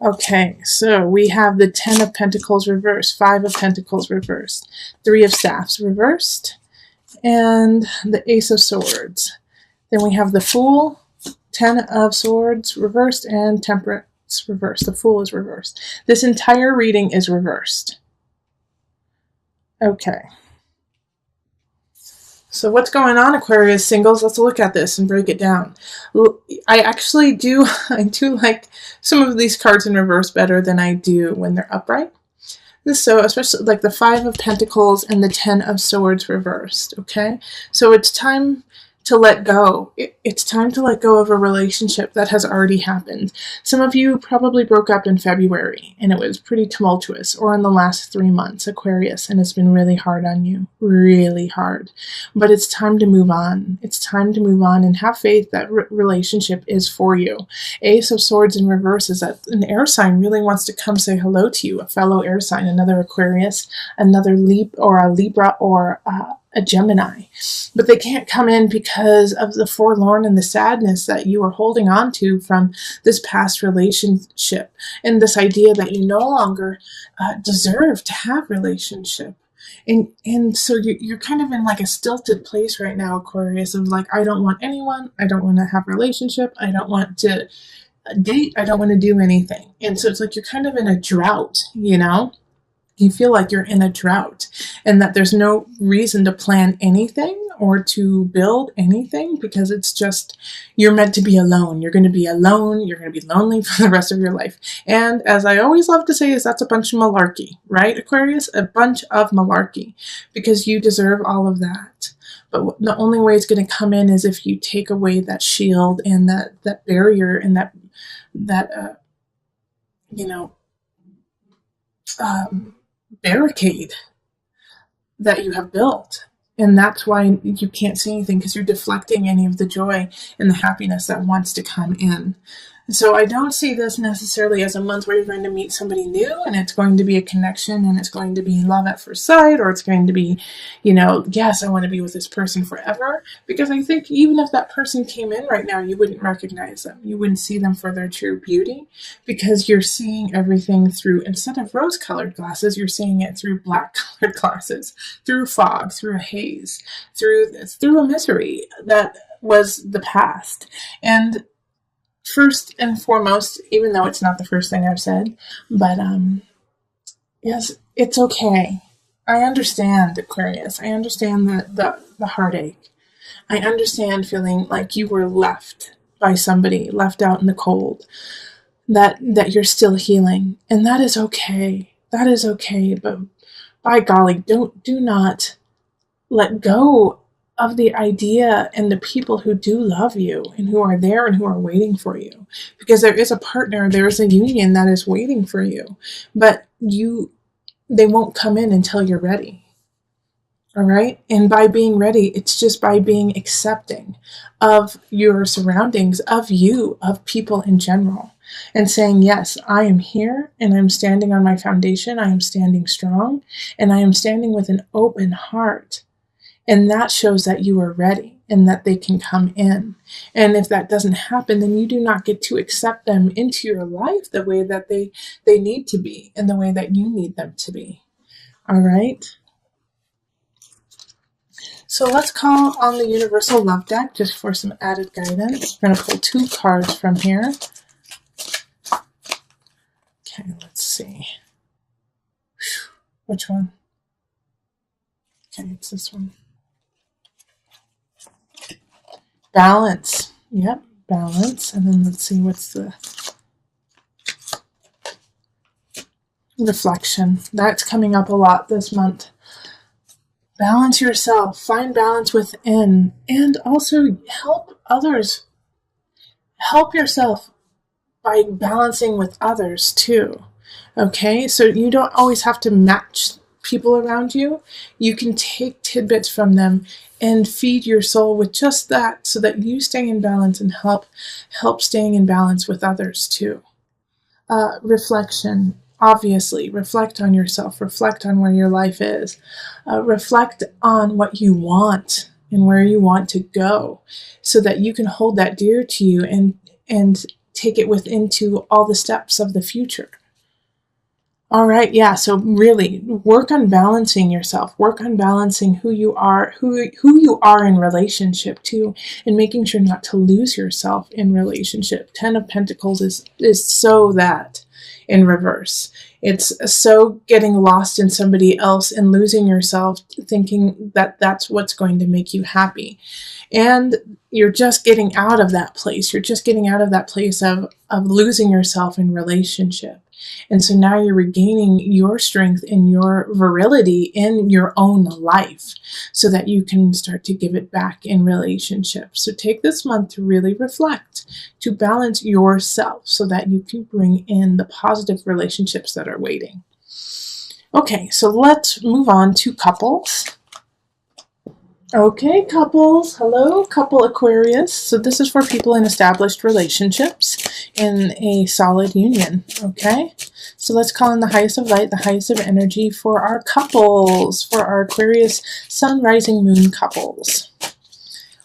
Okay, so we have the Ten of Pentacles reversed, Five of Pentacles reversed, Three of Staffs reversed, and the Ace of Swords. Then we have the Fool, Ten of Swords reversed, and Temperance reversed. The Fool is reversed. This entire reading is reversed. Okay. So what's going on, Aquarius singles? Let's look at this and break it down. I actually do, I do like some of these cards in reverse better than I do when they're upright. So especially like the Five of Pentacles and the Ten of Swords reversed, okay? So it's time to let go. It's time to let go of a relationship that has already happened. Some of you probably broke up in February and it was pretty tumultuous, or in the last 3 months, Aquarius, and it's been really hard on you, really hard. But it's time to move on. It's time to move on and have faith that relationship is for you. Ace of Swords in reverse is that an air sign really wants to come say hello to you, a fellow air sign, another Aquarius, another Libra, or a Gemini, but they can't come in because of the forlorn and the sadness that you are holding on to from this past relationship, and this idea that you no longer deserve to have relationship. And so you're kind of in like a stilted place right now, Aquarius, of like, I don't want anyone, I don't want to have a relationship, I don't want to date, I don't want to do anything. And so it's like you're kind of in a drought, you know? You feel like you're in a drought and that there's no reason to plan anything or to build anything, because it's just, you're meant to be alone. You're going to be alone. You're going to be lonely for the rest of your life. And as I always love to say, is that's a bunch of malarkey, right, Aquarius? A bunch of malarkey, because you deserve all of that. But the only way it's going to come in is if you take away that shield and that barrier and that barricade that you have built. And that's why you can't see anything, because you're deflecting any of the joy and the happiness that wants to come in. So I don't see this necessarily as a month where you're going to meet somebody new and it's going to be a connection and it's going to be love at first sight, or it's going to be, yes, I want to be with this person forever. Because I think even if that person came in right now, you wouldn't recognize them. You wouldn't see them for their true beauty, because you're seeing everything through, instead of rose-colored glasses, you're seeing it through black-colored glasses, through fog, through a haze, through a misery that was the past. And first and foremost, even though it's not the first thing I've said, but yes, it's okay. I understand, Aquarius. I understand the heartache. I understand feeling like you were left by somebody, left out in the cold, that you're still healing. And that is okay. That is okay. But by golly, do not let go of the idea and the people who do love you and who are there and who are waiting for you, because there is a partner, there is a union that is waiting for you, but they won't come in until you're ready. All right. And by being ready, it's just by being accepting of your surroundings, of you, of people in general, and saying, yes, I am here and I'm standing on my foundation. I am standing strong and I am standing with an open heart. And that shows that you are ready and that they can come in. And if that doesn't happen, then you do not get to accept them into your life the way that they need to be and the way that you need them to be. All right. So let's call on the Universal Love deck just for some added guidance. We're going to pull 2 cards from here. Okay, let's see. Which one? Okay, it's this one. Balance. Yep, balance. And then let's see what's the reflection. That's coming up a lot this month. Balance yourself. Find balance within. And also help others. Help yourself by balancing with others too. Okay? So you don't always have to match people around you. You can take tidbits from them and feed your soul with just that, so that you stay in balance and help staying in balance with others too. Reflection. Obviously, reflect on yourself. Reflect on where your life is. Reflect on what you want and where you want to go, so that you can hold that dear to you and take it into all the steps of the future. All right, yeah, so really work on balancing yourself. Work on balancing who you are, who you are in relationship to, and making sure not to lose yourself in relationship. 10 of Pentacles is so that in reverse. It's so getting lost in somebody else and losing yourself, thinking that that's what's going to make you happy. And you're just getting out of that place. You're just getting out of that place of losing yourself in relationship. And so now you're regaining your strength and your virility in your own life so that you can start to give it back in relationships. So take this month to really reflect, to balance yourself so that you can bring in the positive relationships that are waiting. Okay, so let's move on to couples. Okay, couples. Hello, couple Aquarius. So this is for people in established relationships in a solid union. Okay, so let's call in the highest of light, the highest of energy for our couples, for our Aquarius sun, rising, moon couples.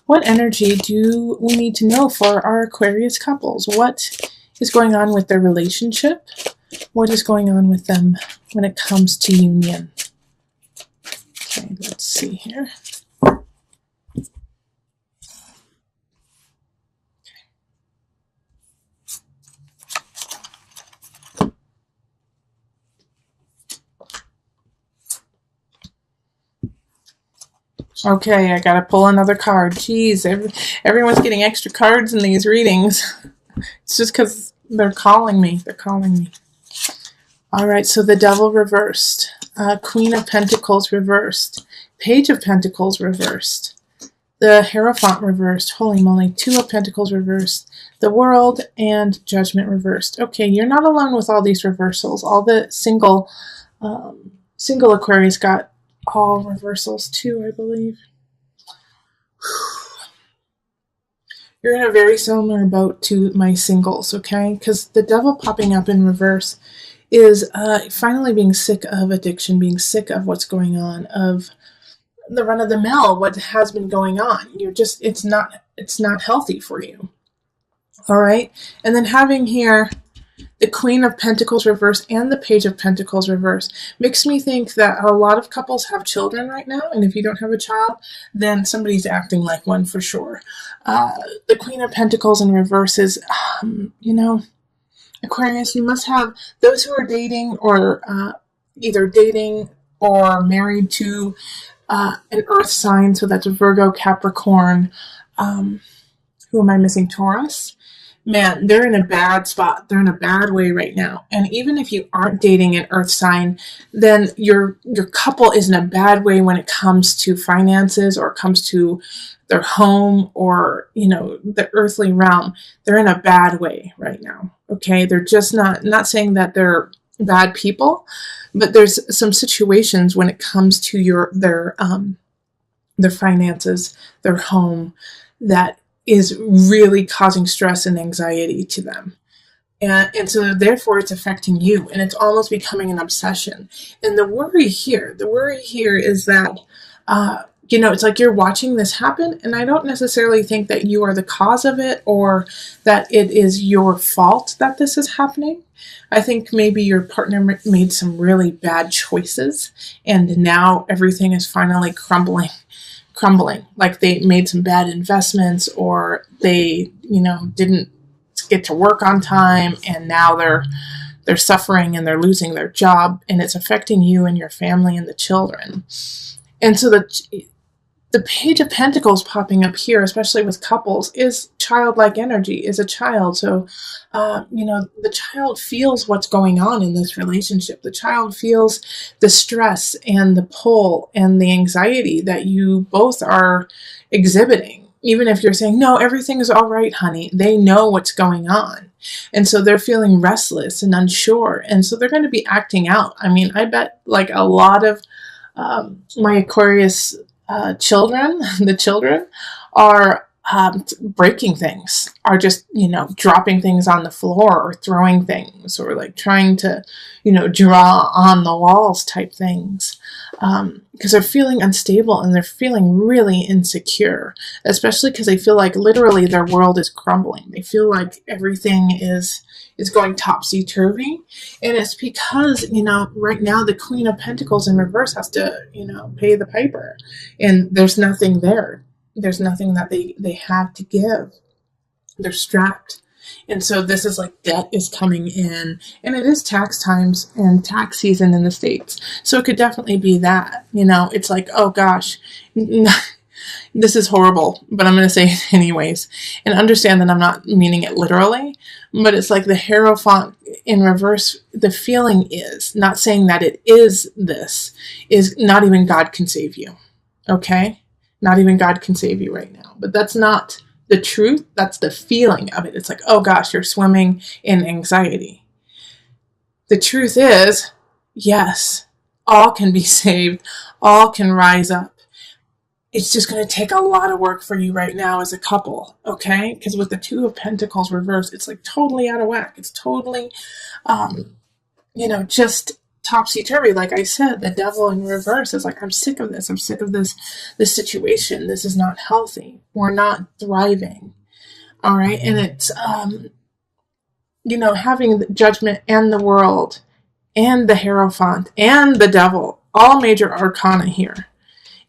What energy do we need to know for our Aquarius couples? What is going on with their relationship? What is going on with them when it comes to union? Okay, let's see here. Okay, I gotta pull another card. Jeez, everyone's getting extra cards in these readings. It's just because they're calling me. They're calling me. All right, so the Devil reversed. Queen of Pentacles reversed. Page of Pentacles reversed. The Hierophant reversed. Holy moly. Two of Pentacles reversed. The World and Judgment reversed. Okay, you're not alone with all these reversals. All the single Aquarius got all reversals too, I believe. You're in a very similar boat to my singles, okay? Because the Devil popping up in reverse is finally being sick of addiction, being sick of what's going on, of the run-of-the-mill, what has been going on. It's not healthy for you. All right? And then having here the Queen of Pentacles reverse and the Page of Pentacles reverse makes me think that a lot of couples have children right now, and if you don't have a child, then somebody's acting like one for sure. The Queen of Pentacles in reverse is, Aquarius, you must have those who are dating or either dating or married to an earth sign, so that's Virgo, Capricorn, who am I missing? Taurus. Man, they're in a bad spot. They're in a bad way right now. And even if you aren't dating an earth sign, then your couple is in a bad way when it comes to finances or comes to their home or, the earthly realm. They're in a bad way right now. Okay. They're just not saying that they're bad people, but there's some situations when it comes to their finances, their home, that is really causing stress and anxiety to them. And so therefore it's affecting you, and it's almost becoming an obsession. And the worry here is that, it's like you're watching this happen, and I don't necessarily think that you are the cause of it or that it is your fault that this is happening. I think maybe your partner made some really bad choices, and now everything is finally crumbling, like they made some bad investments, or they didn't get to work on time, and now they're suffering and they're losing their job, and it's affecting you and your family and the children. And so the Page of Pentacles popping up here, especially with couples, is childlike energy, is a child. So, the child feels what's going on in this relationship. The child feels the stress and the pull and the anxiety that you both are exhibiting. Even if you're saying, no, everything is all right, honey, they know what's going on. And so they're feeling restless and unsure. And so they're going to be acting out. I mean, I bet like a lot of my Aquarius children, the children are breaking things, are just, dropping things on the floor or throwing things or like trying to, draw on the walls type things. Because they're feeling unstable and they're feeling really insecure, especially because they feel like literally their world is crumbling. They feel like everything is going topsy-turvy. And it's because, right now the Queen of Pentacles in reverse has to, pay the piper. And there's nothing there. There's nothing that they have to give. They're strapped. And so this is like debt is coming in, and it is tax times and tax season in the States. So it could definitely be that, it's like, oh gosh, this is horrible, but I'm going to say it anyways. And understand that I'm not meaning it literally, but it's like the Hierophant in reverse. The feeling is not saying that it is this, is not even God can save you. Okay? Not even God can save you right now. But that's not the truth. That's the feeling of it. It's like, oh gosh, you're swimming in anxiety. The truth is, yes, all can be saved. All can rise up. It's just going to take a lot of work for you right now as a couple, okay? Because with the Two of Pentacles reversed, it's like totally out of whack. It's totally, just topsy-turvy. Like I said, the Devil in reverse is like, I'm sick of this. I'm sick of this situation. This is not healthy. We're not thriving, all right? And it's, having the Judgment and the World and the Hierophant and the Devil, all major arcana here,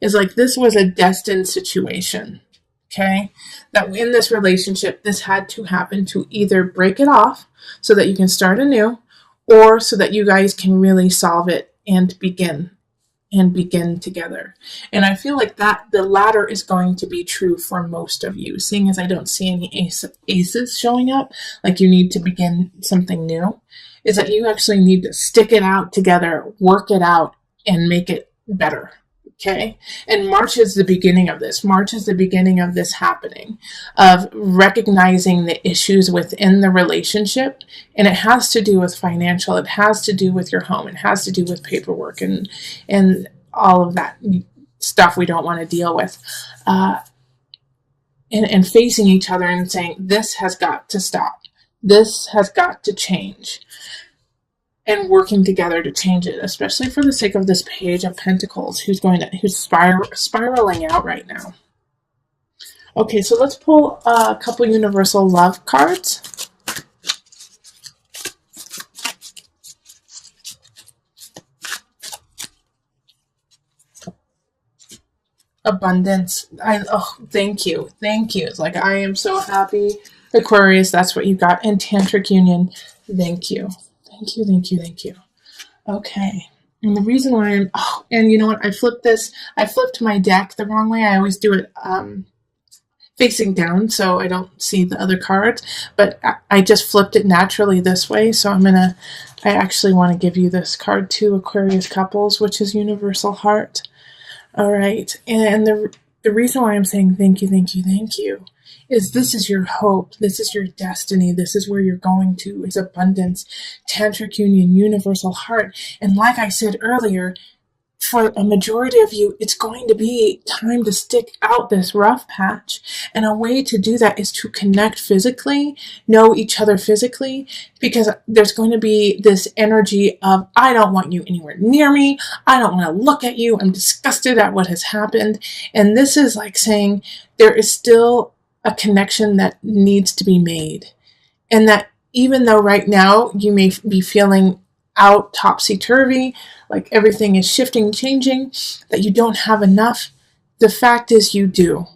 is like this was a destined situation, okay? That in this relationship, this had to happen to either break it off so that you can start anew, or so that you guys can really solve it and begin together. And I feel like that the latter is going to be true for most of you, seeing as I don't see any aces showing up, like you need to begin something new, is that you actually need to stick it out together, work it out, and make it better. Okay. And March is the beginning of this. March is the beginning of this happening, of recognizing the issues within the relationship. And it has to do with financial. It has to do with your home. It has to do with paperwork and all of that stuff we don't want to deal with. And facing each other and saying, this has got to stop. This has got to change. And working together to change it, especially for the sake of this Page of Pentacles, who's spiraling out right now. Okay, so let's pull a couple universal love cards. Abundance. Thank you. It's like, I am so happy. Aquarius, that's what you got. And Tantric Union. Thank you. Thank you. Okay. And the reason why and you know what? I flipped my deck the wrong way. I always do it facing down so I don't see the other cards, but I just flipped it naturally this way. So I actually want to give you this card too, Aquarius couples, which is Universal Heart. All right. And the reason why I'm saying thank you is this is your hope. This is your destiny. This is where you're going to. It's abundance, Tantric Union, Universal Heart. And like I said earlier, for a majority of you, it's going to be time to stick out this rough patch. And a way to do that is to connect physically, know each other physically, because there's going to be this energy of, I don't want you anywhere near me. I don't want to look at you. I'm disgusted at what has happened. And this is like saying there is still a connection that needs to be made. And that even though right now you may be feeling out topsy-turvy, like everything is shifting, changing, that you don't have enough, the fact is you do.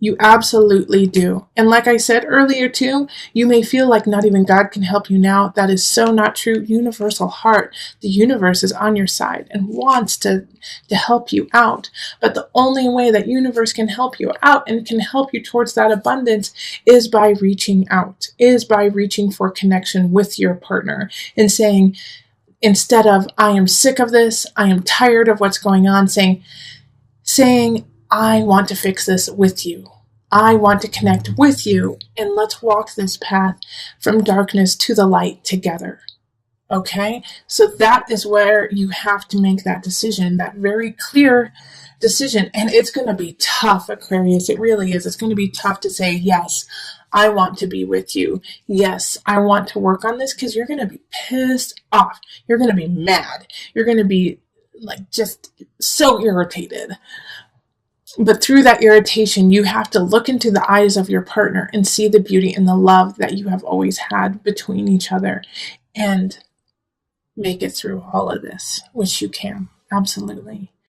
You absolutely do. And like I said earlier too, you may feel like not even God can help you now. That is so not true. Universal Heart, the universe is on your side and wants to help you out. But the only way that universe can help you out and can help you towards that abundance is by reaching out, is by reaching for connection with your partner and saying, instead of, I am sick of this, I am tired of what's going on, saying, I want to fix this with you. I want to connect with you, and let's walk this path from darkness to the light together. Okay? So that is where you have to make that decision, that very clear decision. And it's going to be tough, Aquarius. It really is. It's going to be tough to say, yes, I want to be with you. Yes, I want to work on this, because you're going to be pissed off. You're going to be mad. You're going to be like just so irritated. But through that irritation, you have to look into the eyes of your partner and see the beauty and the love that you have always had between each other, and make it through all of this, which you can. Absolutely.